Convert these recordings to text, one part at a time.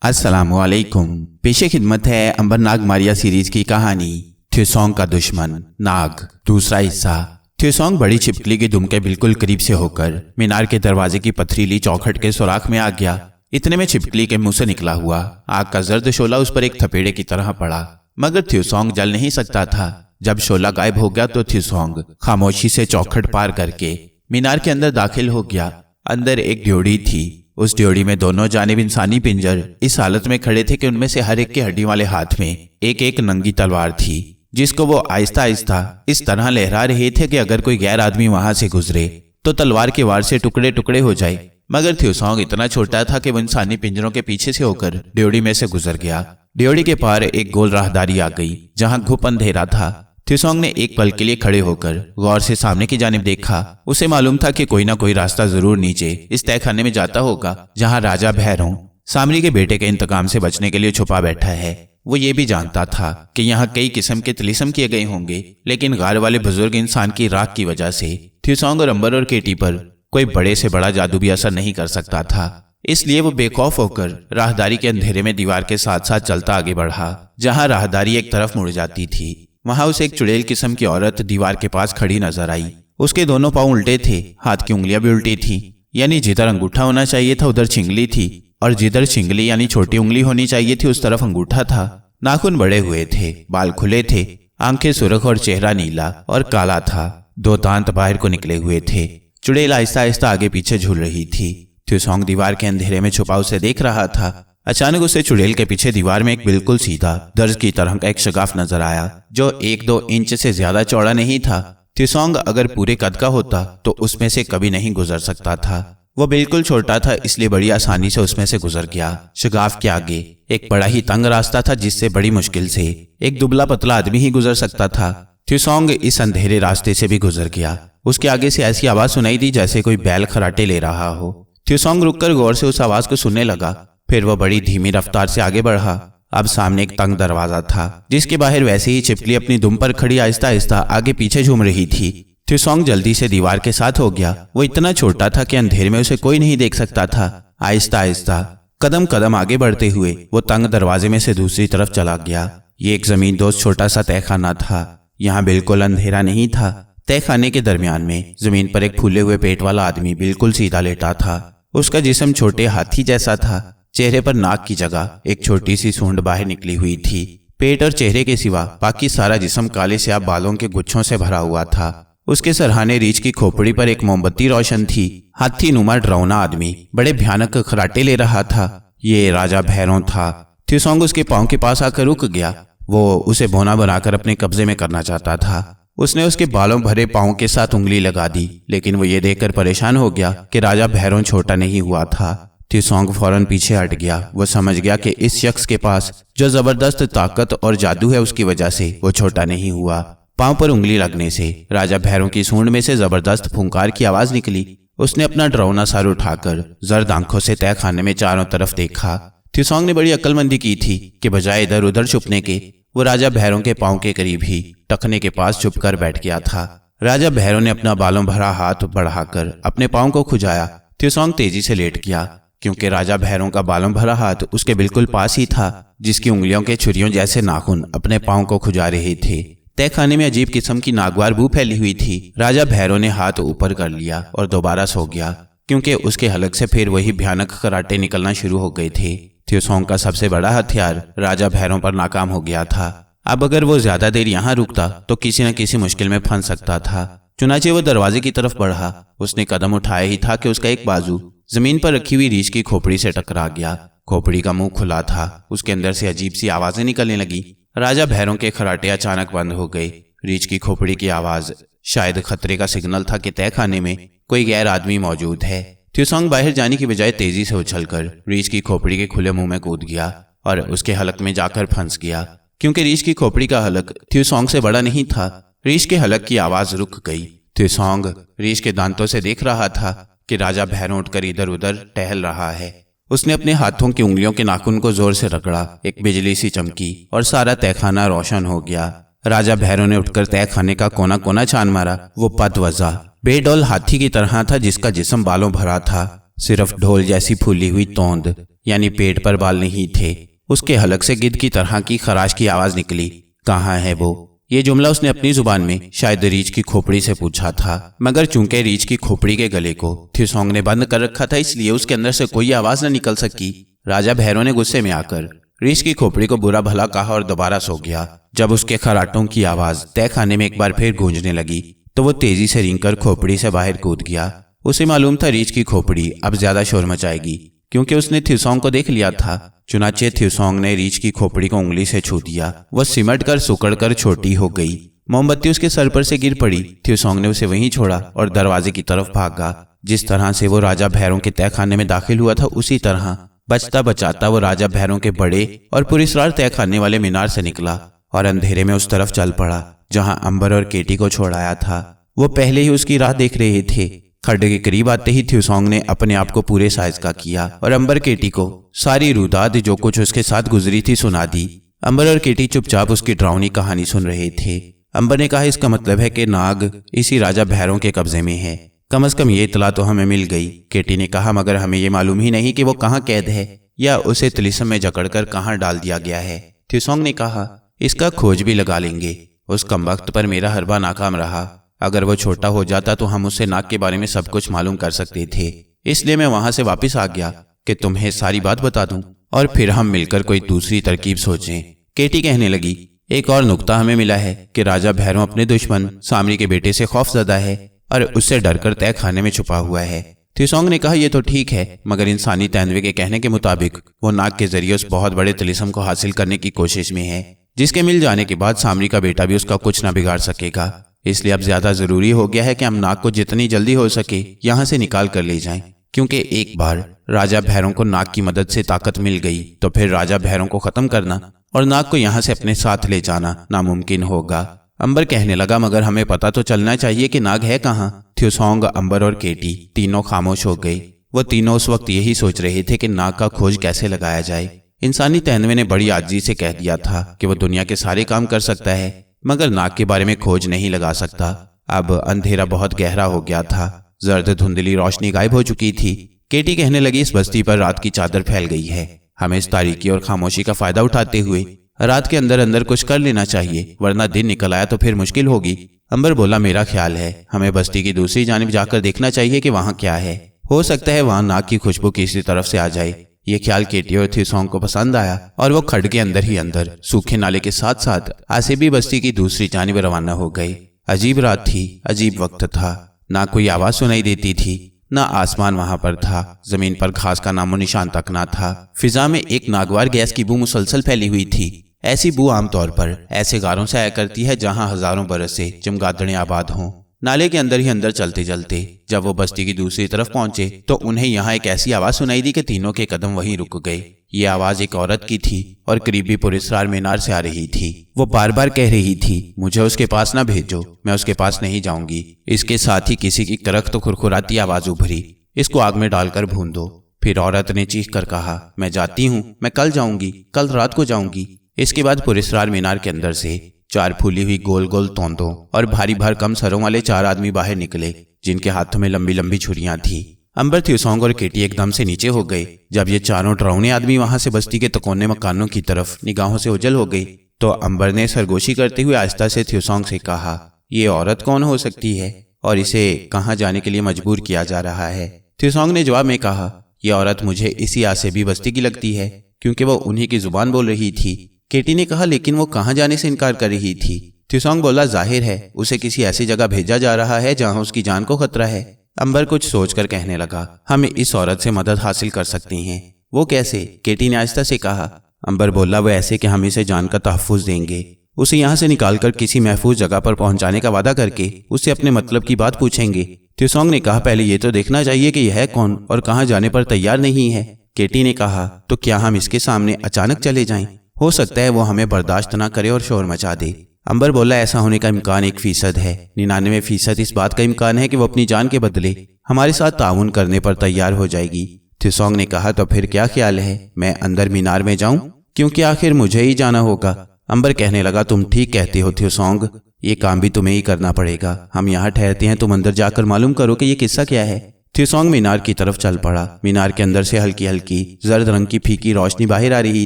अस्सलामुअलैकुम। पेशे खिदमत है अंबरनाग मारिया सीरीज की कहानी थ्योसॉन्ग का दुश्मन नाग, दूसरा हिस्सा। थ्योसॉन्ग बड़ी छिपकली के दुम के बिल्कुल करीब से होकर मीनार के दरवाजे की पथरीली चौखट के सुराख में आ गया। इतने में छिपकली के मुंह से निकला हुआ आग का जर्द शोला उस पर एक थपेड़े की तरह पड़ा, मगर थ्योसॉन्ग जल नहीं सकता था। जब शोला गायब हो गया तो थ्योसॉन्ग खामोशी से चौखट पार करके मीनार के अंदर दाखिल हो गया। अंदर एक ड्योढ़ी थी। उस ड्योढ़ी में दोनों जानिब इंसानी पिंजर इस हालत में खड़े थे कि उनमें से हर एक के हड्डी वाले हाथ में एक एक नंगी तलवार थी, जिसको वो आहिस्ता आहिस्ता इस तरह लहरा रहे थे कि अगर कोई गैर आदमी वहां से गुजरे तो तलवार के वार से टुकड़े टुकड़े हो जाए। मगर थ्योसॉन्ग इतना छोटा था कि वो इंसानी पिंजरों के पीछे से होकर ड्योढ़ी में से गुजर गया। ड्योढ़ी के पार एक गोल राहदारी आ गई जहां घुप अंधेरा था। थ्योसॉन्ग ने एक पल के लिए खड़े होकर गौर से सामने की जानिब देखा। उसे मालूम था कि कोई ना कोई रास्ता जरूर नीचे इस तहखाने में जाता होगा जहां राजा भैरव सामरी के बेटे के इंतकाम से बचने के लिए छुपा बैठा है। वो ये भी जानता था कि यहाँ कई किस्म के तिलिस्म किए गए होंगे, लेकिन गार वाले बुजुर्ग इंसान की राख की वजह से थ्योसॉन्ग और अंबर और केटी पर कोई बड़े से बड़ा जादू भी असर नहीं कर सकता था। इसलिए वो बेखौफ होकर राहदारी के अंधेरे में दीवार के साथ साथ चलता आगे बढ़ा। जहां राहदारी एक तरफ मुड़ जाती थी वहां उसे एक चुड़ैल किस्म की औरत दीवार के पास खड़ी नजर आई। उसके दोनों पांव उल्टे थे, हाथ की उंगलियां भी उल्टी थी, यानी जिधर अंगूठा होना चाहिए था उधर छिंगली थी, और जिधर छिंगली यानी छोटी उंगली होनी चाहिए थी उस तरफ अंगूठा था। नाखून बड़े हुए थे, बाल खुले थे, आंखें सुर्ख और चेहरा नीला और काला था। दो दांत बाहर को निकले हुए थे। चुड़ैल आहिस्ता आहिस्ता आगे पीछे झूल रही थी। थ्योसॉन्ग दीवार के अंधेरे में छुपा उसे देख रहा था। अचानक उसे चुड़ैल के पीछे दीवार में एक बिल्कुल सीधा दर्ज की तरह का एक शगाफ नजर आया, जो 1-2 इंच से ज्यादा चौड़ा नहीं था। थ्योसॉन्ग अगर पूरे कद का होता तो उसमें से कभी नहीं गुजर सकता था। वो बिल्कुल छोटा था, इसलिए बड़ी आसानी से उसमें से गुजर गया। शगाफ के आगे एक बड़ा ही तंग रास्ता था जिससे बड़ी मुश्किल से एक दुबला पतला आदमी ही गुजर सकता था। थ्योसॉन्ग इस अंधेरे रास्ते से भी गुजर गया। उसके आगे से ऐसी आवाज सुनाई दी जैसे कोई बैल खराटे ले रहा हो। थ्योसॉन्ग रुककर गौर से उस आवाज को सुनने लगा। फिर वह बड़ी धीमी रफ्तार से आगे बढ़ा। अब सामने एक तंग दरवाजा था, जिसके बाहर वैसे ही छिपकली अपनी दुम पर खड़ी आहिस्ता आहिस्ता आगे पीछे झूम रही थी। थ्योसॉन्ग जल्दी से दीवार के साथ हो गया। वो इतना छोटा था कि अंधेरे में उसे कोई नहीं देख सकता था। आहिस्ता आहिस्ता कदम कदम आगे बढ़ते हुए वो तंग दरवाजे में से दूसरी तरफ चला गया। ये एक जमीन दोस्त छोटा सा तहखाना था। यहाँ बिल्कुल अंधेरा नहीं था। तहखाने के दरमियान में जमीन पर एक फूले हुए पेट वाला आदमी बिल्कुल सीधा लेटा था। उसका जिस्म छोटे हाथी जैसा था। चेहरे पर नाक की जगह एक छोटी सी सूंड बाहर निकली हुई थी। पेट और चेहरे के सिवा बाकी सारा जिस्म काले स्याह बालों के गुच्छों से भरा हुआ था। उसके सरहाने रीछ की खोपड़ी पर एक मोमबत्ती रोशन थी। हाथी नुमा डरावना आदमी बड़े भयानक खराटे ले रहा था। ये राजा भैरव था। थ्योसॉन्ग उसके पांव के पास आकर रुक गया। वो उसे बोना बनाकर अपने कब्जे में करना चाहता था। उसने उसके बालों भरे पांव के साथ उंगली लगा दी, लेकिन वो ये देखकर परेशान हो गया कि राजा भैरव छोटा नहीं हुआ था। थ्योसॉन्ग फौरन पीछे हट गया। वो समझ गया कि इस शख्स के पास जो जबरदस्त ताकत और जादू है उसकी वजह से वो छोटा नहीं हुआ। पांव पर उंगली लगने से राजा भैरव की सूंड में से जबरदस्त फुंकार की आवाज निकली। उसने अपना डरावना सर उठाकर जर्द आंखों से तहखाने में चारों तरफ देखा। थ्योसॉन्ग ने बड़ी अक्लमंदी की थी कि बजाय इधर उधर छुपने के वो राजा भैरव के पांव के करीब ही टखने के पास छुपकर बैठ गया था। राजा भैरव ने अपना बालों भरा हाथ बढ़ाकर अपने पांव को खुजाया। थ्योसॉन्ग तेजी से लेट गया, क्योंकि राजा भैरव का बालों भरा हाथ उसके बिल्कुल पास ही था, जिसकी उंगलियों के छुरियों जैसे नाखून अपने पांव को खुजा रहे थे। तहखाने में अजीब किस्म की नागवार बू फैली हुई थी। राजा भैरव ने हाथ ऊपर कर लिया और दोबारा सो गया, क्योंकि उसके हलक से फिर वही भयानक खराटे निकलना शुरू हो गए थे। थ्योसॉन्ग का सबसे बड़ा हथियार राजा भैरव पर नाकाम हो गया था। अब अगर वो ज्यादा देर यहाँ रुकता तो किसी न किसी मुश्किल में फंस सकता था। चुनाचे वो दरवाजे की तरफ बढ़ा। उसने कदम उठाया ही था कि उसका एक बाजू जमीन पर रखी हुई रीछ की खोपड़ी से टकरा गया। खोपड़ी का मुंह खुला था। उसके अंदर से अजीब सी आवाजें निकलने लगी। राजा भैरव के खराटे अचानक बंद हो गए। रीछ की खोपड़ी की आवाज शायद खतरे का सिग्नल था कि तहखाने में कोई गैर आदमी मौजूद है। थ्योसॉन्ग बाहर जाने की बजाय तेजी से उछलकर रीछ की खोपड़ी के खुले मुंह में कूद गया और उसके हलक में जाकर फंस गया। क्योंकि रीछ की खोपड़ी का हलक थ्योसॉन्ग से बड़ा नहीं था, रीछ के हलक की आवाज रुक गई। थ्योसॉन्ग रीछ के दांतों से देख रहा था कि राजा भैरव उठकर इधर उधर टहल रहा है। उसने अपने हाथों की उंगलियों के नाखून को जोर से रगड़ा। एक बिजली सी चमकी और सारा तहखाना रोशन हो गया। राजा भैरव ने उठकर तहखाने का कोना कोना छान मारा। वो पदवजा बेडौल हाथी की तरह था, जिसका जिस्म बालों भरा था। सिर्फ ढोल जैसी फूली हुई तोंद यानी पेट पर बाल नहीं थे। उसके हलक से गिद्ध की तरह की खराश की आवाज निकली। कहाँ है वो? ये जुमला उसने अपनी जुबान में शायद रीछ की खोपड़ी से पूछा था, मगर चूंकि रीछ की खोपड़ी के गले को थ्यूसोंग ने बंद कर रखा था, इसलिए उसके अंदर से कोई आवाज न निकल सकी। राजा भैरव ने गुस्से में आकर रीछ की खोपड़ी को बुरा भला कहा और दोबारा सो गया। जब उसके खराटों की आवाज तय खाने में एक बार फिर गूंजने लगी तो वो तेजी से रेंगकर खोपड़ी से बाहर कूद गया। उसे मालूम था रीछ की खोपड़ी अब ज्यादा शोर मचाएगी, क्योंकि उसने थ्यूसोंग को देख लिया था। चुनाचे थ्यूसोंग ने रीछ की खोपड़ी को उंगली से छू दिया। वह सिमट कर सुकड़ कर छोटी हो गई। मोमबत्ती उसके सर पर से गिर पड़ी। थ्यूसोंग ने उसे वहीं छोड़ा और दरवाजे की तरफ भागा। जिस तरह से वो राजा भैरों के तहखाने में दाखिल हुआ था, उसी तरह बचता बचाता वो राजा भैरों के बड़े और पुरस्कार तहखाने वाले मीनार से निकला और अंधेरे में उस तरफ चल पड़ा जहां अंबर और केटी को छोड़ाया था। वो पहले ही उसकी राह देख रहे थे। खड्डे के करीब आते ही थ्यूसोंग ने अपने आप को पूरे साइज का किया और अंबर केटी को सारी रुदाद जो कुछ उसके साथ गुजरी थी सुना दी। अंबर और केटी चुपचाप उसकी डरावनी कहानी सुन रहे थे। अंबर ने कहा, इसका मतलब है कि नाग इसी राजा भैरों के कब्जे में है। कम से कम ये इतला तो हमें मिल गई। केटी ने कहा, मगर हमें ये मालूम ही नहीं कि वो कहाँ कैद है या उसे तिलिस्म में जकड़कर कहाँ डाल दिया गया है। थ्यूसोंग ने कहा, इसका खोज भी लगा लेंगे। उस कमबख्त पर मेरा हरबा नाकाम रहा। अगर वो छोटा हो जाता तो हम उससे नाग के बारे में सब कुछ मालूम कर सकते थे। इसलिए मैं वहां से वापस आ गया कि तुम्हें सारी बात बता दूं और फिर हम मिलकर कोई दूसरी तरकीब सोचें। केटी कहने लगी, एक और नुक्ता हमें मिला है कि राजा भैरव अपने दुश्मन सामरी के बेटे से खौफजदा है और उससे डरकर तय खाने में छुपा हुआ है। थ्यूसोंग ने कहा, यह तो ठीक है, मगर इंसानी तैनवे के कहने के मुताबिक वो नाग के जरिए उस बहुत बड़े तिलिस्म को हासिल करने की कोशिश में है, जिसके मिल जाने के बाद सामरी का बेटा भी उसका कुछ न बिगाड़ सकेगा। इसलिए अब ज्यादा जरूरी हो गया है कि हम नाग को जितनी जल्दी हो सके यहाँ से निकाल कर ले जाएं, क्योंकि एक बार राजा भैरों को नाग की मदद से ताकत मिल गई तो फिर राजा भैरों को खत्म करना और नाग को यहाँ से अपने साथ ले जाना नामुमकिन होगा। अंबर कहने लगा, मगर हमें पता तो चलना चाहिए कि नाग है कहाँ। थ्यूसोंग, अंबर और केटी तीनों खामोश हो गए। वो तीनों उस वक्त यही सोच रहे थे कि नाग का खोज कैसे लगाया जाए। इंसानी तहनवे ने बड़ी आजिज़ी से कह दिया था कि वो दुनिया के सारे काम कर सकता है, मगर नाग के बारे में खोज नहीं लगा सकता। अब अंधेरा बहुत गहरा हो गया था। जर्द धुंधली रोशनी गायब हो चुकी थी। केटी कहने लगी, इस बस्ती पर रात की चादर फैल गई है। हमें इस तारीकी और खामोशी का फायदा उठाते हुए रात के अंदर अंदर कुछ कर लेना चाहिए, वरना दिन निकल आया तो फिर मुश्किल होगी। अंबर बोला, मेरा ख्याल है हमें बस्ती की दूसरी जानिब जाकर देखना चाहिए कि वहाँ क्या है। हो सकता है वहाँ नाग की खुशबू किसी तरफ से आ जाए। ये ख्याल केटी और थ्यूसोंग को पसंद आया और वो खड्ड के अंदर ही अंदर सूखे नाले के साथ साथ आसेबी बस्ती की दूसरी जानिब रवाना हो गए। अजीब रात थी, अजीब वक्त था। ना कोई आवाज सुनाई देती थी, ना आसमान वहां पर था। जमीन पर घास का नामो निशान तक ना था। फिजा में एक नागवार गैस की बू मुसलसल फैली हुई थी। ऐसी बू आमतौर पर ऐसे गारों से आया करती है जहां हजारों बरस से चमगादड़ें आबाद हों। नाले के अंदर ही अंदर चलते चलते जब वो बस्ती की दूसरी तरफ पहुंचे तो उन्हें यहाँ एक ऐसी आवाज सुनाई दी कि तीनों के कदम वहीं रुक गए। ये आवाज एक औरत की थी और करीबी पुरस्कार मीनार से आ रही थी। वो बार बार कह रही थी, मुझे उसके पास ना भेजो, मैं उसके पास नहीं जाऊंगी। इसके साथ ही किसी की करख तो खुरखुराती आवाज उभरी, इसको आग में डालकर भून दो। फिर औरत ने चीख कर कहा, मैं जाती हूँ, मैं कल जाऊंगी, कल रात को जाऊंगी। इसके बाद पुरस्कार मीनार के अंदर से 4 फूली हुई गोल गोल तोंदों और भारी भरकम सरों वाले 4 आदमी बाहर निकले, जिनके हाथों में लंबी लंबी छुरियां थी। अंबर, थ्यूसोंग और केटी एकदम से नीचे हो गए। जब ये चारों डरावने आदमी वहां से बस्ती के तकोने मकानों की तरफ निगाहों से ओझल हो गए तो अंबर ने सरगोशी करते हुए आहिस्ता से थ्यूसोंग से कहा, ये औरत कौन हो सकती है और इसे कहाँ जाने के लिए मजबूर किया जा रहा है? थ्यूसोंग ने जवाब में कहा, यह औरत मुझे इसी आसेबी बस्ती की लगती है, क्योंकि वो उन्हीं की जुबान बोल रही थी। केटी ने कहा, लेकिन वो कहाँ जाने से इनकार कर रही थी? थ्यूसोंग बोला, जाहिर है उसे किसी ऐसी जगह भेजा जा रहा है जहाँ उसकी जान को खतरा है। अंबर कुछ सोचकर कहने लगा, हम इस औरत से मदद हासिल कर सकते हैं। वो कैसे? केटी ने आहिस्ता से कहा। अंबर बोला, वो ऐसे कि हम इसे जान का तहफ्फुज देंगे। उसे यहाँ से निकालकर किसी महफूज जगह पर पहुंचाने का वादा करके उससे अपने मतलब की बात पूछेंगे। थ्यूसोंग ने कहा, पहले ये तो देखना चाहिए कि यह है कौन और कहाँ जाने पर तैयार नहीं है। केटी ने कहा, तो क्या हम इसके सामने अचानक चले जाएं? हो सकता है वो हमें बर्दाश्त ना करे और शोर मचा दे। अंबर बोला, ऐसा होने का इम्कान 1% है। 99% इस बात का इम्कान है कि वो अपनी जान के बदले हमारे साथ ताउन करने पर तैयार हो जाएगी। थ्यूसोंग ने कहा, तो फिर क्या ख्याल है, मैं अंदर मीनार में जाऊं, क्योंकि आखिर मुझे ही जाना होगा। अंबर कहने लगा, तुम ठीक कहते हो थ्यूसोंग, ये काम भी तुम्हें ही करना पड़ेगा। हम यहाँ ठहरते हैं, तुम अंदर जाकर मालूम करो कि ये किस्सा क्या है। थ्योसॉन्ग मीनार की तरफ चल पड़ा। मीनार के अंदर से हल्की हल्की जर्द रंग की फीकी रोशनी बाहर आ रही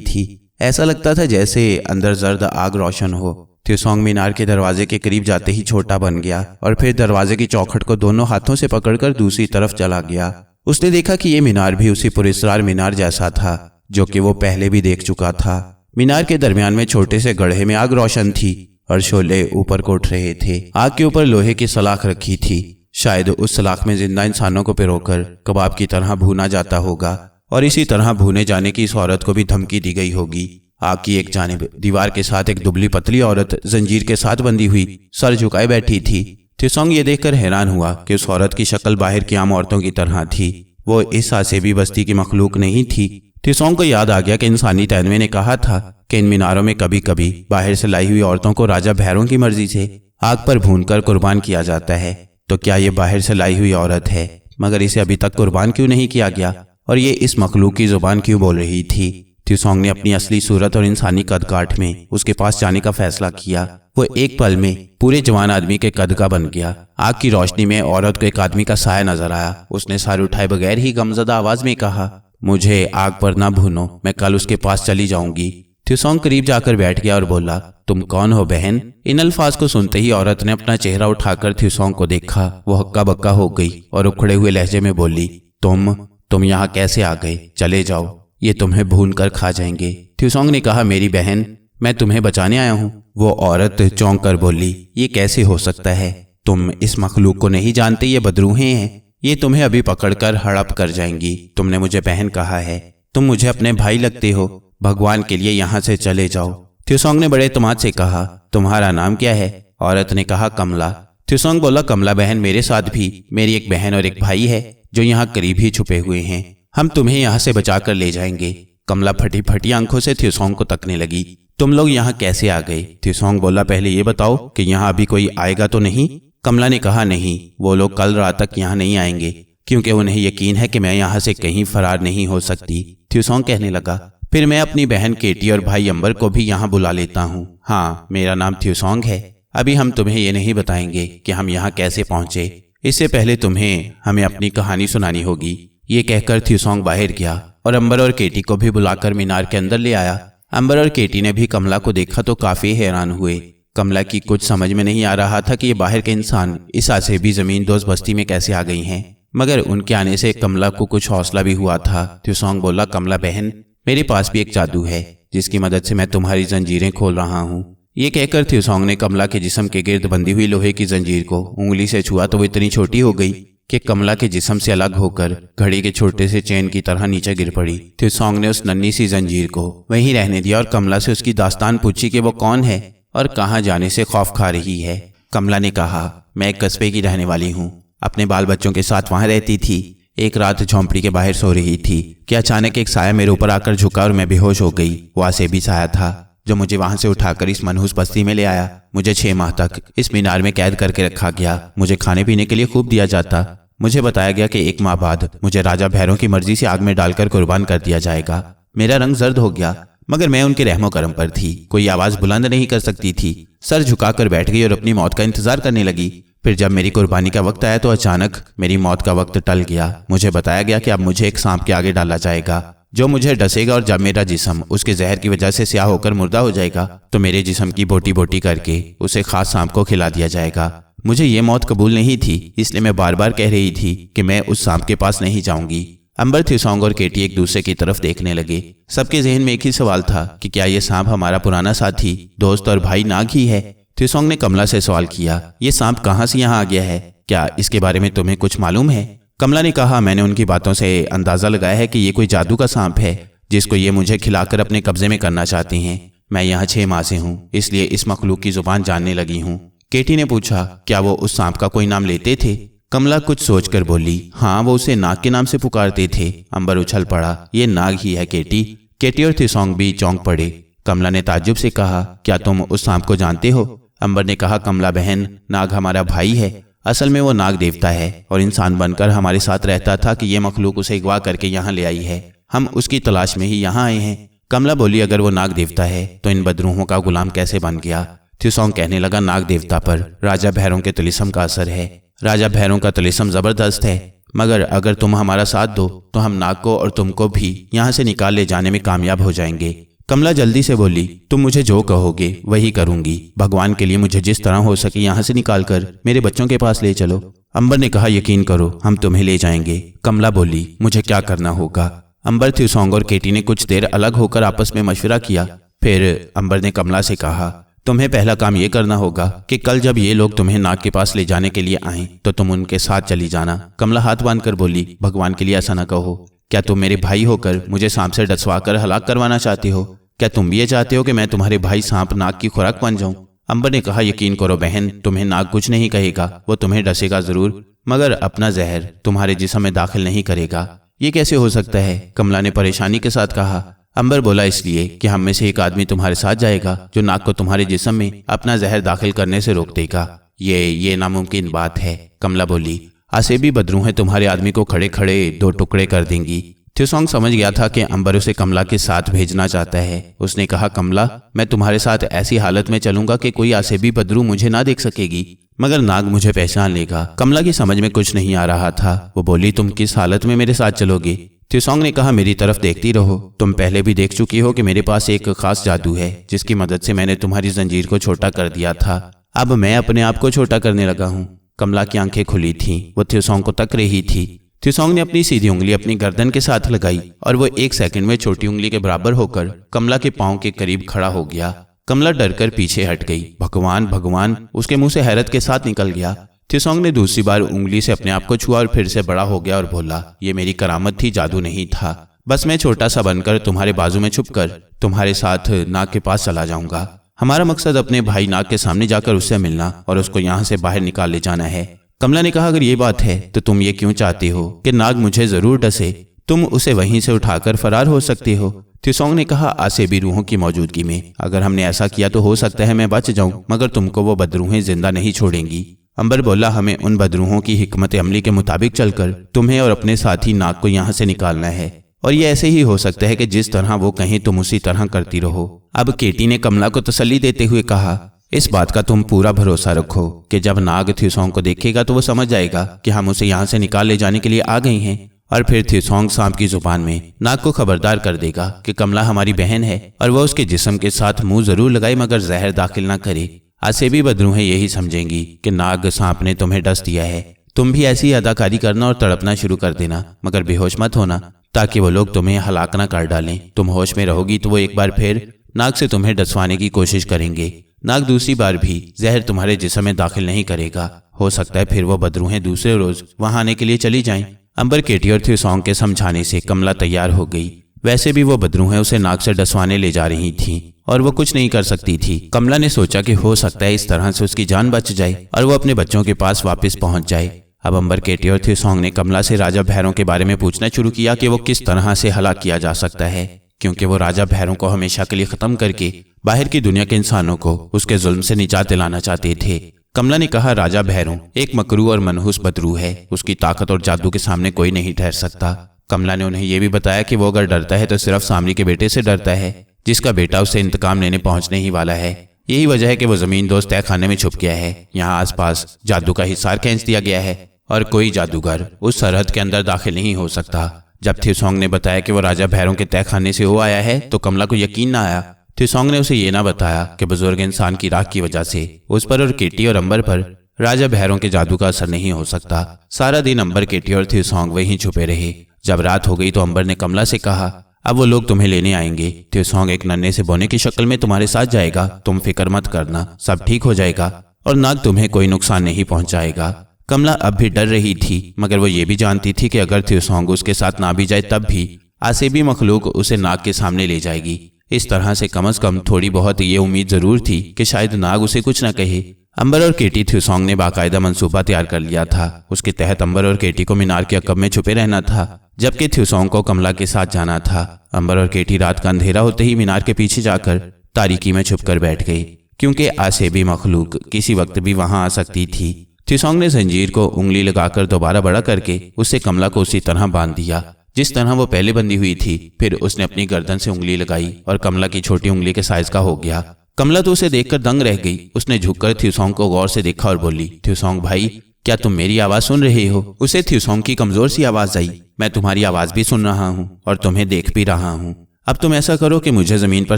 थी। ऐसा लगता था जैसे अंदर जर्द आग रोशन हो। थ्योसॉन्ग मीनार के दरवाजे के करीब जाते ही छोटा बन गया और फिर दरवाजे की चौखट को दोनों हाथों से पकड़कर दूसरी तरफ चला गया। उसने देखा कि ये मीनार भी उसी पुरस्कार मीनार जैसा था जो कि वो पहले भी देख चुका था। मीनार के दरमियान में छोटे से गड्ढे में आग रोशन थी और शोले ऊपर को उठ रहे थे। आग के ऊपर लोहे की सलाख रखी थी। शायद उस सलाख में जिंदा इंसानों को पिरोकर कबाब की तरह भूना जाता होगा और इसी तरह भूने जाने की इस औरत को भी धमकी दी गई होगी। आग की एक जानिब दीवार के साथ एक दुबली पतली औरत जंजीर के साथ बंधी हुई सर झुकाए बैठी थी। थ्योसॉन्ग ये देखकर हैरान हुआ कि उस औरत की शक्ल बाहर की आम औरतों की तरह थी। वो इस आसेबी बस्ती की मखलूक नहीं थी। थ्योसॉन्ग को याद आ गया कि इंसानी तैनवे ने कहा था कि इन मीनारों में कभी कभी बाहर से लाई हुई औरतों को राजा भैरों की मर्जी से आग पर भूनकर कुर्बान किया जाता है। तो क्या ये बाहर से लाई हुई औरत है? मगर इसे अभी तक कुर्बान क्यों नहीं किया गया और ये इस मखलूक की जुबान क्यों बोल रही थी? थ्योसॉन्ग ने अपनी असली सूरत और इंसानी कद काठ में उसके पास जाने का फैसला किया। वो एक पल में पूरे जवान आदमी के कद का बन गया। आग की रोशनी में औरत को एक आदमी का साया नजर आया। उसने सर उठाए बगैर ही गमजदा आवाज में कहा, मुझे आग पर ना भूनो, मैं कल उसके पास चली जाऊंगी। थ्योसॉन्ग करीब जाकर बैठ गया और बोला, तुम कौन हो बहन? इन अल्फाज को सुनते ही औरत ने अपना चेहरा उठाकर थ्योसॉन्ग को देखा। वो हक्का बक्का हो गई और उखड़े हुए लहजे में बोली, तुम यहाँ कैसे आ गए? चले जाओ, ये तुम्हें भून कर खा जाएंगे। थ्योसॉन्ग ने कहा, मेरी बहन, मैं तुम्हें बचाने आया हूँ। वो औरत चौंक कर बोली, ये कैसे हो सकता है? तुम इस मखलूक को नहीं जानते, ये बदरूहें हैं। ये तुम्हें अभी पकड़कर हड़प कर जाएंगी। तुमने मुझे बहन कहा है, तुम मुझे अपने भाई लगते हो। भगवान के लिए यहाँ से चले जाओ। थ्योसॉन्ग ने बड़े एतमाद से कहा, तुम्हारा नाम क्या है? औरत ने कहा, कमला। थ्योसॉन्ग बोला, कमला बहन, मेरे साथ भी मेरी एक बहन और एक भाई है जो यहाँ करीब ही छुपे हुए हैं। हम तुम्हें यहाँ से बचा कर ले जाएंगे। कमला फटी फटी आंखों से थ्योसॉन्ग को तकने लगी। तुम लोग यहाँ कैसे आ गए? थ्योसॉन्ग बोला, पहले ये बताओ कि यहाँ अभी कोई आएगा तो नहीं? कमला ने कहा, नहीं, वो लोग कल रात तक यहाँ नहीं आएंगे क्योंकि उन्हें यकीन है कि मैं यहाँ से कहीं फरार नहीं हो सकती। थ्योसॉन्ग कहने लगा, फिर मैं अपनी बहन केटी और भाई अंबर को भी यहाँ बुला लेता हूँ। हाँ, मेरा नाम थ्योसॉन्ग है। अभी हम तुम्हें ये नहीं बताएंगे कि हम यहाँ कैसे पहुंचे। इससे पहले तुम्हें हमें अपनी कहानी सुनानी होगी। ये कहकर थ्योसॉन्ग बाहर गया और अंबर और केटी को भी बुलाकर मीनार के अंदर ले आया। अंबर और केटी ने भी कमला को देखा तो काफी हैरान हुए। कमला की कुछ समझ में नहीं आ रहा था कि ये बाहर के इंसान इस आसेबी जमीन दोस्त बस्ती में कैसे आ गई हैं। मगर उनके आने से कमला को कुछ हौसला भी हुआ था। थ्योसॉन्ग बोला, कमला बहन, मेरे पास भी एक जादू है जिसकी मदद से मैं तुम्हारी जंजीरें खोल रहा हूँ। ये कहकर थ्योसॉन्ग ने कमला के जिस्म के गिर्द बंधी हुई लोहे की जंजीर को उंगली से छुआ तो वो इतनी छोटी हो गई कि कमला के जिस्म से अलग होकर घड़ी के छोटे से चेन की तरह नीचे गिर पड़ी। थ्योसॉन्ग ने उस नन्ही सी जंजीर को वहीं रहने दिया और कमला से उसकी दास्तान पूछी कि वो कौन है और कहाँ जाने से खौफ खा रही है। कमला ने कहा, मैं एक कस्बे की रहने वाली हूँ, अपने बाल बच्चों के साथ वहां रहती थी। एक रात झोंपड़ी के बाहर सो रही थी कि अचानक एक साया मेरे ऊपर आकर झुका और मैं बेहोश हो गई। वो आसेबी साया था जो मुझे वहां से उठाकर इस मनहूस बस्ती में ले आया। मुझे 6 माह तक इस मीनार में कैद करके रखा गया। मुझे खाने पीने के लिए खूब दिया जाता। मुझे बताया गया कि 1 माह बाद मुझे राजा भैरों की मर्जी से आग में डालकर कुर्बान कर दिया जाएगा। मेरा रंग जर्द हो गया मगर मैं उनके रहमो करम पर थी। कोई आवाज बुलंद नहीं कर सकती थी। सर झुकाकर बैठ गई और अपनी मौत का इंतजार करने लगी। फिर जब मेरी कुर्बानी का वक्त आया तो अचानक मेरी मौत का वक्त टल गया। मुझे बताया गया कि अब मुझे एक सांप के आगे डाला जाएगा जो मुझे डसेगा और जब मेरा जिस्म उसके जहर की वजह से स्याह होकर मुर्दा हो जाएगा तो मेरे जिस्म की बोटी बोटी करके उसे खास सांप को खिला दिया जाएगा। मुझे ये मौत कबूल नहीं थी, इसलिए मैं बार बार कह रही थी कि मैं उस सांप के पास नहीं जाऊंगी। अंबर, थ्योसॉन्ग और केटी एक दूसरे की तरफ देखने लगे। सबके जहन में एक ही सवाल था कि क्या ये सांप हमारा पुराना साथी, दोस्त और भाई नाग ही है। थ्योसॉन्ग ने कमला से सवाल किया, ये सांप कहाँ से यहाँ आ गया है? क्या इसके बारे में तुम्हें कुछ मालूम है? कमला ने कहा, मैंने उनकी बातों से अंदाजा लगाया है कि ये कोई जादू का सांप है जिसको ये मुझे खिलाकर अपने कब्जे में करना चाहते हैं। मैं यहाँ 6 माह से हूँ, इसलिए इस मखलूक की जुबान जानने लगी हूँ। केटी ने पूछा, क्या वो उस सांप का कोई नाम लेते थे? कमला कुछ सोचकर बोली, हाँ, वो उसे नाग के नाम से पुकारते थे। अंबर उछल पड़ा, ये नाग ही है केटी। केटी और थ्योसॉन्ग भी चौंक पड़े। कमला ने ताज्जुब से कहा, क्या तुम उस सांप को जानते हो? अंबर ने कहा, कमला बहन, नाग हमारा भाई है। असल में वो नाग देवता है और इंसान बनकर हमारे साथ रहता था कि ये मखलूक उसे अगवा करके यहाँ ले आई है। हम उसकी तलाश में ही यहाँ आए हैं। कमला बोली, अगर वो नाग देवता है तो इन बदरूहों का गुलाम कैसे बन गया? थ्योसॉन्ग कहने लगा, नाग देवता पर राजा भैरों के तिलिस्म का असर है। राजा भैरों का तिलिस्म जबरदस्त है। मगर अगर तुम हमारा साथ दो तो हम नाग को और तुमको भी यहाँ से निकाल ले जाने में कामयाब हो जाएंगे। कमला जल्दी से बोली, तुम मुझे जो कहोगे वही करूंगी। भगवान के लिए मुझे जिस तरह हो सके यहाँ से निकाल कर मेरे बच्चों के पास ले चलो। अंबर ने कहा, यकीन करो हम तुम्हें ले जाएंगे। कमला बोली, मुझे क्या करना होगा? अंबर, थ्यूसॉन्ग और केटी ने कुछ देर अलग होकर आपस में मशवरा किया। फिर अंबर ने कमला से कहा, तुम्हें पहला काम ये करना होगा कि कल जब ये लोग तुम्हें नाग के पास ले जाने के लिए आएं तो तुम उनके साथ चली जाना। कमला हाथ बांधकर बोली, भगवान के लिए ऐसा न कहो। क्या तुम मेरे भाई होकर मुझे सांप से डसवा कर हलाक करवाना चाहती हो? क्या तुम भी ये चाहते हो कि मैं तुम्हारे भाई सांप नाग की खुराक बन जाऊं? अंबर ने कहा, यकीन करो बहन, तुम्हें नाग कुछ नहीं कहेगा, वो तुम्हें डसेगा जरूर मगर अपना जहर तुम्हारे जिस्म में दाखिल नहीं करेगा। ये कैसे हो सकता है? कमला ने परेशानी के साथ कहा। अंबर बोला, इसलिए कि हम में से एक आदमी तुम्हारे साथ जाएगा जो नाग को तुम्हारे जिस्म में अपना जहर दाखिल करने से रोक देगा। ये नामुमकिन बात है। कमला बोली, आसेबी बदरूहें तुम्हारे आदमी को खड़े खड़े 2 टुकड़े कर देंगी। थ्यूसॉन्ग समझ गया था कि अंबर उसे कमला के साथ भेजना चाहता है। उसने कहा, कमला, मैं तुम्हारे साथ ऐसी हालत में चलूंगा कि कोई आसेबी बदरू मुझे ना देख सकेगी मगर नाग मुझे पहचान लेगा। कमला की समझ में कुछ नहीं आ रहा था। वो बोली, तुम किस हालत में मेरे साथ चलोगे? थ्यूसॉन्ग ने कहा, मेरी तरफ देखती रहो। तुम पहले भी देख चुकी हो कि मेरे पास एक खास जादू है जिसकी मदद से मैंने तुम्हारी जंजीर को छोटा कर दिया था। अब मैं अपने आप को छोटा करने लगा हूँ। कमला की आंखें खुली थीं। वो थ्यूसॉन्ग को तक रही थी। थ्यूसॉन्ग ने अपनी सीधी उंगली अपनी गर्दन के साथ लगाई और वो 1 सेकंड में छोटी उंगली के बराबर होकर कमला के पांव के करीब खड़ा हो गया। कमला डरकर पीछे हट गई। भगवान भगवान उसके मुंह से हैरत के साथ निकल गया। थ्यूसॉन्ग ने दूसरी बार उंगली से अपने आप को छुआ और फिर से बड़ा हो गया और बोला, ये मेरी करामत थी, जादू नहीं था। बस मैं छोटा सा बनकर तुम्हारे बाजू में छुपकर तुम्हारे साथ नाग के पास चला जाऊंगा। हमारा मकसद अपने भाई नाग के सामने जाकर उससे मिलना और उसको यहाँ से बाहर निकाल ले जाना है। कमला ने कहा, अगर ये बात है तो तुम ये क्यों चाहती हो कि नाग मुझे जरूर डसे? तुम उसे वहीं से उठाकर फरार हो सकती हो। थ्यूसॉन्ग ने कहा, आसेबी रूहों की मौजूदगी में अगर हमने ऐसा किया तो हो सकता है मैं बच जाऊं मगर तुमको वो बदरूहें जिंदा नहीं छोड़ेंगी। अंबर बोला, हमें उन बदरूहों की हिकमत अमली के मुताबिक चलकर तुम्हें और अपने साथी नाग को यहाँ से निकालना है और ये ऐसे ही हो सकता है कि जिस तरह वो कहें तुम उसी तरह करती रहो। अब केटी ने कमला को तसल्ली देते हुए कहा, इस बात का तुम पूरा भरोसा रखो कि जब नाग थ्यूसॉन्ग को देखेगा तो वो समझ जाएगा कि हम उसे यहाँ से निकाल ले जाने के लिए आ गई हैं और फिर थ्यूसॉन्ग सांप की जुबान में नाग को खबरदार कर देगा कि कमला हमारी बहन है और वह उसके जिस्म के साथ मुंह जरूर लगाए मगर जहर दाखिल ना करे। आसेबी बदरूहें यही समझेंगी कि नाग सांप ने तुम्हें डस दिया है। तुम भी ऐसी अदाकारी करना और तड़पना शुरू कर देना मगर बेहोश मत होना ताकि वो लोग तुम्हें हलाक ना कर डालें। तुम होश में रहोगी तो वो एक बार फिर नाग से तुम्हें डसवाने की कोशिश करेंगे। नाग दूसरी बार भी जहर तुम्हारे जिस्म में दाखिल नहीं करेगा। हो सकता है फिर वो बदरूहें दूसरे रोज वहां आने के लिए चली जाएं। अंबर, केटी और थ्यूसॉन्ग के समझाने से कमला तैयार हो गई। वैसे भी वो बदरूहें उसे नाग से डसवाने ले जा रही थीं और वो कुछ नहीं कर सकती थी। कमला ने सोचा कि हो सकता है इस तरह से उसकी जान बच जाए और वो अपने बच्चों के पास वापस पहुंच जाए। अब अंबर, केटी और थ्यूसॉन्ग ने कमला से राजा भैरों के बारे में पूछना शुरू किया कि वो किस तरह से हलाक किया जा सकता है, क्योंकि वो राजा भैरों को हमेशा के लिए खत्म करके बाहर की दुनिया के इंसानों को उसके जुल्म से निजात दिलाना चाहते थे। कमला ने कहा, राजा भैरों एक मकरू और मनहूस बदरू है। उसकी ताकत और जादू के सामने कोई नहीं ठहर सकता। कमला ने उन्हें यह भी बताया कि वो अगर डरता है तो सिर्फ सामरी के बेटे से डरता है जिसका बेटा उससे इंतकाम लेने पहुंचने ही वाला है। यही वजह है कि वो जमीन दोस्त तय खाने में छुप गया है। यहाँ आसपास जादू का हिसार खींच दिया गया है और कोई जादूगर उस सरहद के अंदर दाखिल नहीं हो सकता। जब थ्यूसॉन्ग ने बताया कि वो राजा भैरों के तय खाने से हो आया है तो कमला को यकीन ना आया। थ्यूसॉन्ग ने उसे ये ना बताया कि बुजुर्ग इंसान की राख की वजह से उस पर और केटी और अंबर पर राजा भैरों के जादू का असर नहीं हो सकता। सारा दिन अंबर, केटी और थ्यूसॉन्ग वहीं छुपे रहे। जब रात हो गई तो अंबर ने कमला से कहा, अब वो लोग तुम्हें लेने आएंगे। थ्यूसॉन्ग एक नन्हे से बोने की शक्ल में तुम्हारे साथ जाएगा। तुम फिक्र मत करना, सब ठीक हो जाएगा और नाग तुम्हें कोई नुकसान नहीं पहुंचाएगा। कमला अब भी डर रही थी मगर वो ये भी जानती थी कि अगर थ्यूसॉन्ग उसके साथ ना भी जाए तब भी आसेबी मखलूक उसे नाग के सामने ले जाएगी। इस तरह से कम थोड़ी बहुत ये उम्मीद जरूर थी कि शायद नाग उसे कुछ न कहे। अंबर और केटी, थ्यूसॉन्ग ने बाकायदा मंसूबा तैयार कर लिया था। उसके तहत अंबर और केटी को मीनार के अकब में छुपे रहना था जबकि थ्यूसॉन्ग को कमला के साथ जाना था। अंबर और केटी रात का अंधेरा होते ही मीनार के पीछे जाकर तारीकी में छुपकर बैठ गई क्योंकि आसेबी मखलूक किसी वक्त भी वहां आ सकती थी। थ्यूसॉन्ग ने जंजीर को उंगली लगाकर दोबारा बड़ा करके उससे कमला को उसी तरह बांध दिया जिस तरह वो पहले बंधी हुई थी। फिर उसने अपनी गर्दन से उंगली लगाई और कमला की छोटी उंगली के साइज का हो गया। कमला तो उसे देखकर दंग रह गई। उसने झुककर थ्यूसॉन्ग को गौर से देखा और बोली, थ्यूसॉन्ग भाई, क्या तुम मेरी आवाज सुन रहे हो? उसे थ्यूसोंग की कमजोर सी आवाज आई। मैं तुम्हारी आवाज भी सुन रहा हूँ और तुम्हें देख भी रहा हूँ। अब तुम ऐसा करो कि मुझे जमीन पर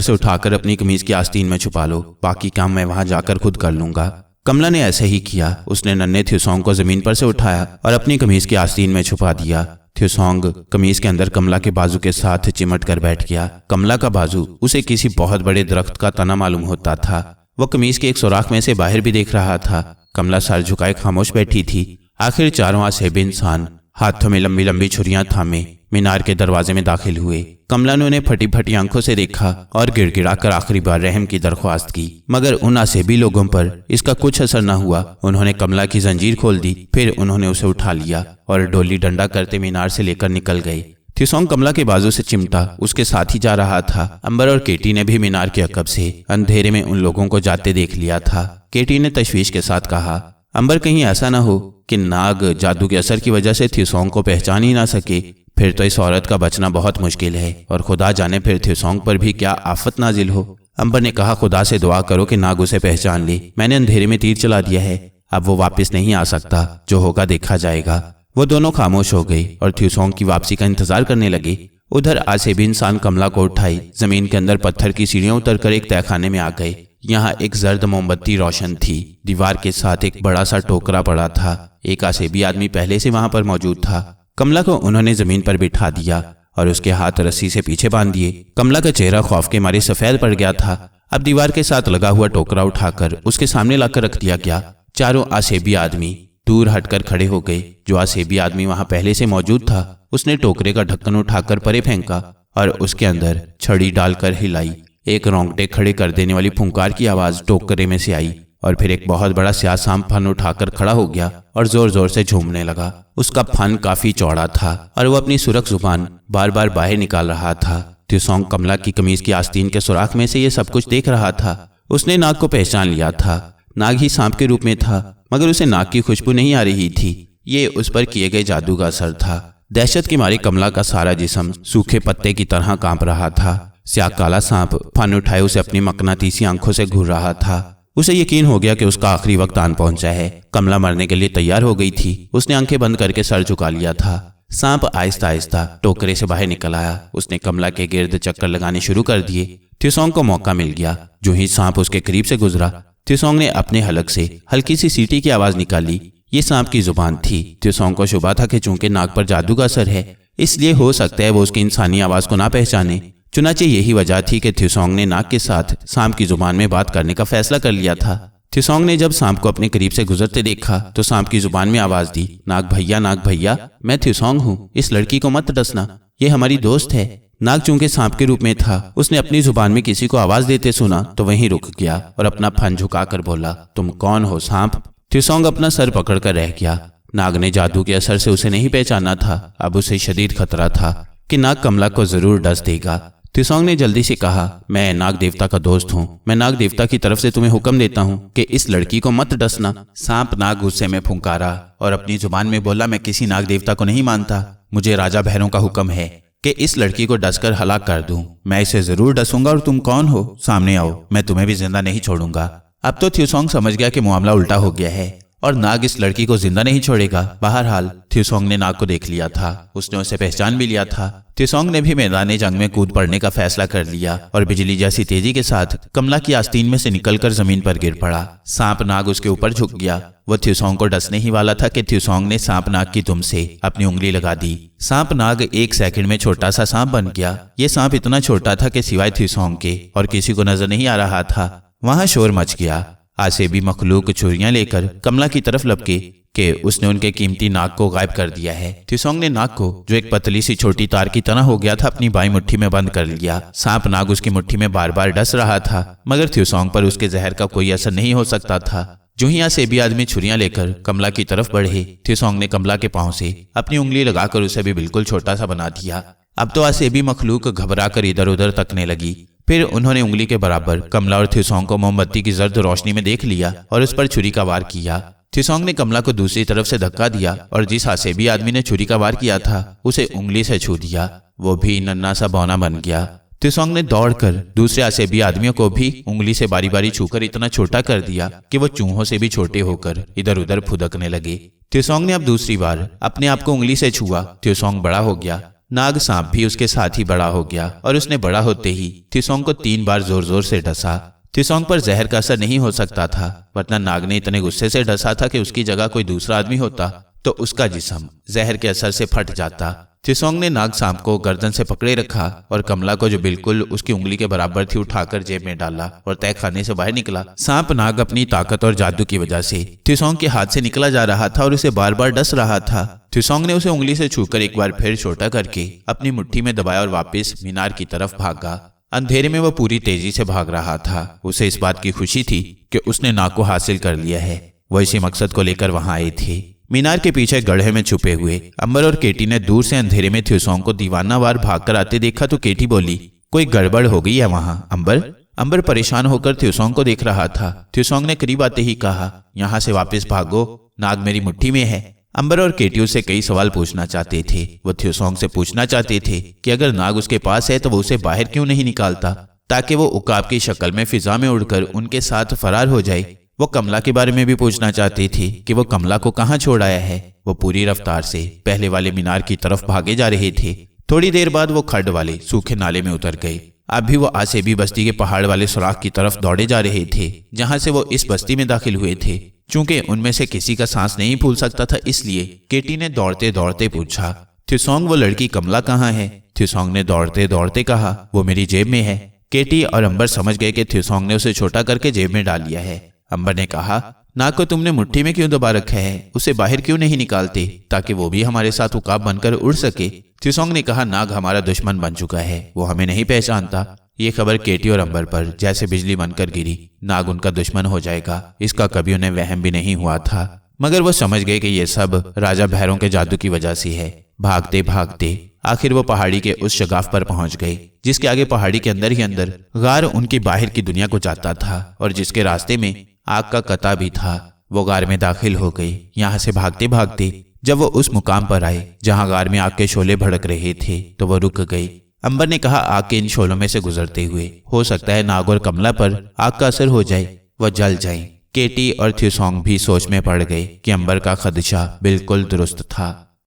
से उठाकर अपनी कमीज की आस्तीन में छुपा लो, बाकी काम मैं वहां जाकर खुद कर लूंगा। कमला ने ऐसे ही किया। उसने नन्हे थ्यूसोंग को जमीन पर से उठाया और अपनी कमीज की आस्तीन में छुपा दिया। थ्यूसोंग कमीज के अंदर कमला के बाजू के साथ चिमट कर बैठ गया। कमला का बाजू उसे किसी बहुत बड़े दरख्त का तना मालूम होता था। वो कमीज के एक सुराख में से बाहर भी देख रहा था। कमला सर झुकाए खामोश बैठी थी। आखिर चारों आसेबी इंसान हाथों में लंबी लंबी छुरियां थामे मीनार के दरवाजे में दाखिल हुए। कमला ने उन्हें फटी फटी आंखों से देखा और गिड़गिड़ाकर आखिरी बार रहम की दरख्वास्त की, मगर उन आसेबी लोगों पर इसका कुछ असर न हुआ। उन्होंने कमला की जंजीर खोल दी, फिर उन्होंने उसे उठा लिया और डोली डंडा करते मीनार से लेकर निकल गए। थ्यूसोंग कमला के बाजू से चिमटा उसके साथ ही जा रहा था। अंबर और केटी ने भी मीनार के अकब से अंधेरे में उन लोगों को जाते देख लिया था। केटी ने तशवीश के साथ कहा, अंबर कहीं ऐसा ना हो कि नाग जादू के असर की वजह से थ्यूसोंग को पहचान ही ना सके, फिर तो इस औरत का बचना बहुत मुश्किल है और खुदा जाने फिर थ्यूसोंग पर भी क्या आफत नाजिल हो। अंबर ने कहा, खुदा से दुआ करो कि नाग उसे पहचान ले। मैंने अंधेरे में तीर चला दिया है, अब वो वापस नहीं आ सकता। जो होगा देखा जाएगा। वो दोनों खामोश हो गए और थ्यूसोंग की वापसी का इंतजार करने लगे। उधर आसेबी इंसान कमला को उठाई जमीन के अंदर पत्थर की सीढ़ियां उतरकर एक तहखाने में आ गए। यहाँ एक जर्द मोमबत्ती रोशन थी। दीवार के साथ एक बड़ा सा टोकरा पड़ा था। एक आसेबी आदमी पहले से वहां पर मौजूद था। कमला को उन्होंने जमीन पर बिठा दिया और उसके हाथ रस्सी से पीछे बांध दिए। कमला का चेहरा खौफ के मारे सफेद पड़ गया था। अब दीवार के साथ लगा हुआ टोकरा उठाकर उसके सामने लाकर रख दिया गया। चारों आसेबी आदमी दूर हटकर खड़े हो गए। जो आसेबी आदमी वहां पहले से मौजूद था उसने टोकरे का ढक्कन उठाकर परे फेंका और उसके अंदर छड़ी डालकर हिलाई। एक रोंगटे खड़े कर देने वाली फुंकार की आवाज टोकरे में से आई और फिर एक बहुत बड़ा स्याह सांप फन उठाकर खड़ा हो गया और जोर जोर से झूमने लगा। उसका फन काफी चौड़ा था और वो अपनी सुरख जुबान बार बार बाहर निकाल रहा था। थ्यूसोंग कमला की कमीज की आस्तीन के सुराख में से ये सब कुछ देख रहा था। उसने नाग को पहचान लिया था। नाग ही सांप के रूप में था, मगर उसे नाग की खुशबू नहीं आ रही थी। ये उस पर किए गए जादू का असर था। दहशत की मारी कमला का सारा जिस्म सूखे पत्ते की तरह कांप रहा था। स्याह काला सांप फन उठाए उसे अपनी मकनातीसी आंखों से घूर रहा था। उसे यकीन हो गया कि उसका आखिरी वक्त आन पहुंचा है। कमला मरने के लिए तैयार हो गई थी। उसने आंखें बंद करके सर झुका लिया था। सांप आहिस्ता आहिस्ता टोकरे से बाहर निकल आया। उसने कमला के गिर्द चक्कर लगाने शुरू कर दिए। थ्यूसोंग को मौका मिल गया। जो ही सांप उसके करीब से गुजरा, थ्यूसोंग ने अपने हलक से हल्की सी सीटी की आवाज निकाली। ये सांप की जुबान थी। थ्यूसोंग को शुबा था कि चूंकि नाग पर जादू का असर है, इसलिए हो सकता है वो उसकी इंसानी आवाज को ना पहचाने। चुनाचे यही वजह थी कि थ्यूसोंग ने नाग के साथ सांप की जुबान में बात करने का फैसला कर लिया था। थ्यूसोंग ने जब सांप को अपने करीब से गुजरते देखा तो सांप की जुबान में आवाज दी, नाग भैया, मैं थ्यूसोंग हूँ, इस लड़की को मत डसना, ये हमारी दोस्त है। नाग चूंकि सांप के रूप में था, उसने अपनी जुबान में किसी को आवाज देते सुना तो वहीं रुक गया और अपना फन झुकाकर बोला, तुम कौन हो सांप? थ्यूसोंग अपना सर पकड़कर रह गया। नाग ने जादू के असर से उसे नहीं पहचाना था। अब उसे शदीद खतरा था कि नाग कमला को जरूर डस देगा। थ्यूसोंग ने जल्दी से कहा, मैं नाग देवता का दोस्त हूँ। मैं नाग देवता की तरफ से तुम्हें हुक्म देता हूँ कि इस लड़की को मत डसना। सांप नाग गुस्से में फुंकारा और अपनी जुबान में बोला, मैं किसी नाग देवता को नहीं मानता। मुझे राजा भैरों का हुक्म है कि इस लड़की को डसकर हलाक कर दूं। मैं इसे जरूर डसूंगा और तुम कौन हो? सामने आओ, मैं तुम्हें भी जिंदा नहीं छोड़ूंगा। अब तो थ्यूसोंग समझ गया कि मामला उल्टा हो गया है और नाग इस लड़की को जिंदा नहीं छोड़ेगा। बहरहाल थ्यूसोंग ने नाग को देख लिया था। उसने उसे पहचान भी लिया था। थ्यूसोंग ने भी मैदान जंग में कूद पड़ने का फैसला कर लिया और बिजली जैसी तेजी के साथ कमला की आस्तीन में से निकलकर जमीन पर गिर पड़ा। सांप नाग उसके ऊपर झुक गया। वो थ्यूसोंग को डसने ही वाला था कि थ्यूसोंग ने सांप नाग की दुम से अपनी उंगली लगा दी। सांप नाग 1 सेकंड में छोटा सा सांप बन गया। ये सांप इतना छोटा था कि सिवाय थ्यूसोंग के और किसी को नजर नहीं आ रहा था। वहां शोर मच गया। आसेबी मखलूक छुरियां लेकर कमला की तरफ लपके कि उसने उनके कीमती नाग को गायब कर दिया है। थ्यूसोंग ने नाग को, जो एक पतली सी छोटी तार की तरह हो गया था, अपनी बाई मुट्ठी में बंद कर लिया। सांप नाग उसकी मुट्ठी में बार बार डस रहा था, मगर थ्यूसोंग पर उसके जहर का कोई असर नहीं हो सकता था। जो ही आसेबी आदमी छुरियां लेकर कमला की तरफ बढ़े, थ्यूसोंग ने कमला के पांव से अपनी उंगली लगाकर उसे भी बिल्कुल छोटा सा बना दिया। अब तो आसेबी मखलूक घबरा कर इधर उधर तकने लगी। फिर उन्होंने उंगली के बराबर कमला और थ्यूसोंग को मोमबत्ती की जर्द रोशनी में देख लिया और उस पर छुरी का वार किया। थ्यूसोंग ने कमला को दूसरी तरफ से धक्का दिया और जिस आसेबी आदमी ने छुरी का वार किया था उसे उंगली से छू दिया। वो भी नन्हा सा बौना बन गया। त्सोंग ने दौड़कर दूसरे आसेबी आदमियों को भी उंगली से बारी बारी छूकर इतना छोटा कर दिया कि वो चूहों से भी छोटे होकर इधर उधर फुदकने लगे। त्सोंग ने अब दूसरी बार अपने आप को उंगली से छुआ। त्सोंग बड़ा हो गया। नाग सांप भी उसके साथ ही बड़ा हो गया और उसने बड़ा होते ही त्सोंग को 3 बार जोर जोर से डसा। त्सोंग पर जहर का असर नहीं हो सकता था, वरना नाग ने इतने गुस्से से डसा था कि उसकी जगह कोई दूसरा आदमी होता तो उसका जिस्म जहर के असर से फट जाता। त्सोंग ने नाग सांप को गर्दन से पकड़े रखा और कमला को, जो बिल्कुल उसकी उंगली के बराबर थी, उठाकर जेब में डाला और तय खाने से बाहर निकला। सांप नाग अपनी ताकत और जादू की वजह से त्सोंग के हाथ से निकला जा रहा था और उसे बार बार डस रहा था। त्सोंग ने उसे उंगली से छूकर एक बार फिर छोटा करके अपनी मुट्ठी में दबाया और वापस मीनार की तरफ भागा। अंधेरे में वह पूरी तेजी से भाग रहा था। उसे इस बात की खुशी थी कि उसने नाग को हासिल कर लिया है। वह इसी मकसद को लेकर वहां आए थे। मीनार के पीछे गड्ढे में छुपे हुए अंबर और केटी ने दूर से अंधेरे में त्सोंग को दीवानावार भागकर आते देखा तो केटी बोली, कोई गड़बड़ हो गई है वहां अंबर। अंबर परेशान होकर त्सोंग को देख रहा था। त्सोंग ने करीब आते ही कहा, यहाँ से वापस भागो, नाग मेरी मुट्ठी में है। अंबर और केटी उससे कई सवाल पूछना चाहते थे। वो त्सोंग से पूछना चाहते थे कि अगर नाग उसके पास है तो वो उसे बाहर क्यों नहीं निकालता, ताकि वो उकाब की शक्ल में फिजा में उड़कर उनके साथ फरार हो जाए। वो कमला के बारे में भी पूछना चाहती थी कि वो कमला को कहाँ छोड़ आया है। वो पूरी रफ्तार से पहले वाले मीनार की तरफ भागे जा रहे थे। थोड़ी देर बाद वो खड्ड वाले सूखे नाले में उतर गए। अब भी वो आसेबी बस्ती के पहाड़ वाले सुराख की तरफ दौड़े जा रहे थे, जहां से वो इस बस्ती में दाखिल हुए थे। चूंकि उनमें से किसी का सांस नहीं फूल सकता था, इसलिए केटी ने दौड़ते दौड़ते पूछा, त्सोंग वो लड़की कमला कहाँ है? त्सोंग ने दौड़ते दौड़ते कहा, वो मेरी जेब में है। केटी और अंबर समझ गए कि त्सोंग ने उसे छोटा करके जेब में डाल लिया है। अंबर ने कहा, नाग को तुमने मुट्ठी में क्यों दबा रखा है? उसे बाहर क्यों नहीं निकालते ताकि वो भी हमारे साथ उकाब बनकर उड़ सके? त्सोंग ने कहा, नाग हमारा दुश्मन बन चुका है, वो हमें नहीं पहचानता। ये खबर केटी और अंबर पर जैसे बिजली बनकर गिरी। नाग उनका दुश्मन हो जाएगा, इसका कभी उन्हें वहम भी नहीं हुआ था, मगर वो समझ गए कि ये सब राजा भैरों के जादू की वजह से है। भागते भागते आखिर वो पहाड़ी के उस शगाफ पर पहुंच गए, जिसके आगे पहाड़ी के अंदर ही अंदर गार उनकी बाहर की दुनिया को जाता था और जिसके रास्ते में आग का कता भी था। वो गार में दाखिल हो गई। यहाँ से भागते भागते जब वो उस मुकाम पर आए जहाँ गार में आग के शोले भड़क रहे थे तो वो रुक गई। अंबर ने कहा, आग के इन शोलों में से गुजरते हुए हो सकता है नाग और कमला पर आग का असर हो जाए, वह जल जाए। केटी और त्सोंग भी सोच में पड़ गए कि अंबर का खदशा बिल्कुल दुरुस्त था।